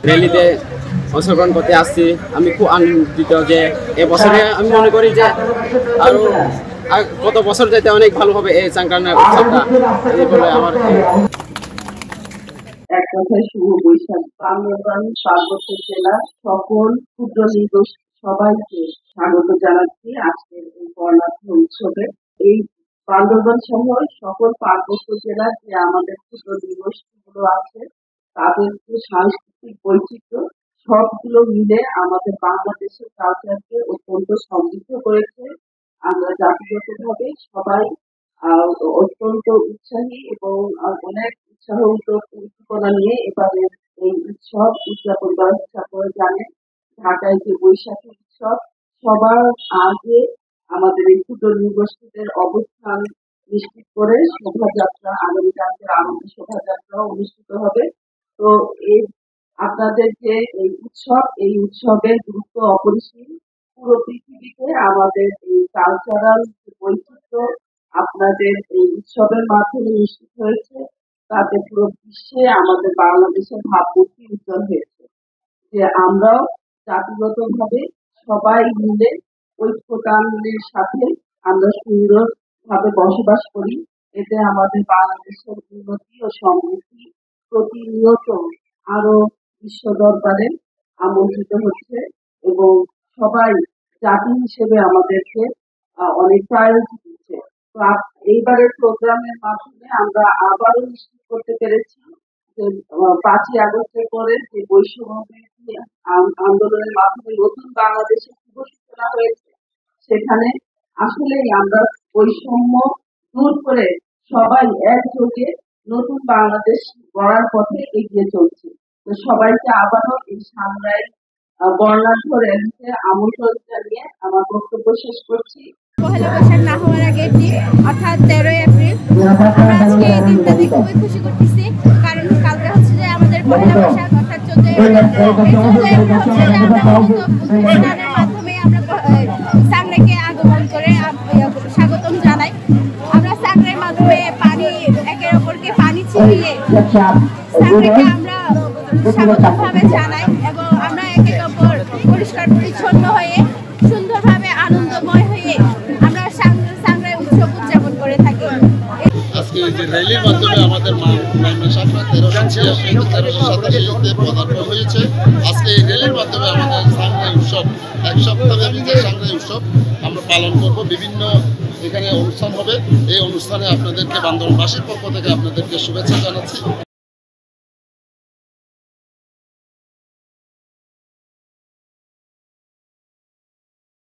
র্যালিতে অংশগ্রহণ করতে আসছি। আমি খুব আনন্দিত যে এবছরে আমি মনে করি যে আরো কত বছর যেতে অনেক ভালো হবে এই সংক্রান্ত উৎসবটা। এই বলে আমার এক কথায় শুভ বৈশাখ বান্দরবান পার্বত্য জেলার সকল ক্ষুদ্র নৃগোষ্ঠী সবাইকে স্বাগত জানাচ্ছি আজকের এই বর্ণাঢ্য উৎসবে। এই বান্দরবান সহ সকল পার্বত্য জেলার যে আমাদের ক্ষুদ্র নৃগোষ্ঠীগুলো আছে তাদের যে সাংস্কৃতিক বৈচিত্র্য সবগুলো মিলে আমাদের বাংলাদেশের কালচারকে অত্যন্ত সমৃদ্ধ করেছে। আমরা জাতিগতভাবে সবাই অত্যন্ত উৎসাহী এবং অনেক উৎসাহ উদ্দীপনা নিয়ে এবারে এই উৎসব উদযাপন করার চেষ্টা করে জানেন। ঢাকায় যে বৈশাখী উৎসব সবার আগে আমাদের এই ক্ষুদ্র নৃগোষ্ঠীদের অবস্থান নিশ্চিত করে শোভাযাত্রা আগামীকালকে আনন্দ শোভাযাত্রা অনুষ্ঠিত হবে। তো এই আপনাদের যে এই উৎসবের গুরুত্ব অপরিসীম। পুরো পৃথিবীতে আমাদের এই কালচারাল বৈচিত্র্য আপনাদের এই উৎসবের মাধ্যমে নিশ্চিত হয়েছে। তাতে পুরো বিশ্বে আমাদের বাংলাদেশের ভাবমূর্তি উজ্জ্বল হয়েছে যে আমরাও জাতিগতভাবে সবাই মিলে ঐক্যতানের সাথে আমরা সুন্দরভাবে বসবাস করি। এতে আমাদের বাংলাদেশের উন্নতি ও সমৃদ্ধি প্রতিনিয়ত আরো বিশ্ব দরবারে আমন্ত্রিত হচ্ছে এবং সবাই জাতি হিসেবে আমাদেরকে অনেক প্রায়োরিটি দিচ্ছে। তো এইবারের প্রোগ্রামের মাধ্যমে আমরা আবারও নিশ্চিত করতে পেরেছি যে 5ই আগস্টের পরে যে বৈষম্য বিরোধী আন্দোলনের মাধ্যমে নতুন বাংলাদেশের শুভ সূচনা হয়েছে, সেখানে আসলেই আমরা বৈষম্য দূর করে সবাই একযোগে নতুন বাংলাদেশ গড়ার পথে এগিয়ে চলছি। তো সবাইকে আবারও এই সাংগ্রাই বর্ণাঢ্য র্যালিতে আমন্ত্রণ জানিয়ে আমার বক্তব্য শেষ করছি। পহেলা বৈশাখ না হওয়ার আগের দিন অর্থাৎ 13ই এপ্রিল আমরা আজকে এই দিনটাতে খুবই খুশি করতেছি, কারণ কালকে হচ্ছে যে আমাদের পহেলা বৈশাখ অর্থাৎ 14ই স্নানের মাধ্যমে আমরা সাংগ্রাইকে আগমন করে স্বাগতম জানাই। আমরা সাংগ্রাইয়ের মাধ্যমে পানি একের অপরকে পানি ছিটিয়ে সাংগ্রাইকে আমরা স্বাগতভাবে জানাই এবং আমরা একে অপর পরিষ্কার পরিচ্ছন্ন হয়ে সুন্দরভাবে আনন্দময় হয়ে আমরা সাংগ্রাই উৎসব উদযাপন করে থাকি। আজকে যে র্যালির মাধ্যমে আমাদের সাংগ্রাই 1387 পদার্পণ হয়েছে। আজকে এই র্যালির মাধ্যমে আমাদের সাংগ্রাই উৎসব এক সপ্তাহব্যাপী যে সাংগ্রাই উৎসব আমরা পালন করব। বিভিন্ন এখানে অনুষ্ঠান হবে। এই অনুষ্ঠানে আপনাদেরকে বান্দরবানবাসীর পক্ষ থেকে আপনাদেরকে শুভেচ্ছা জানাচ্ছি।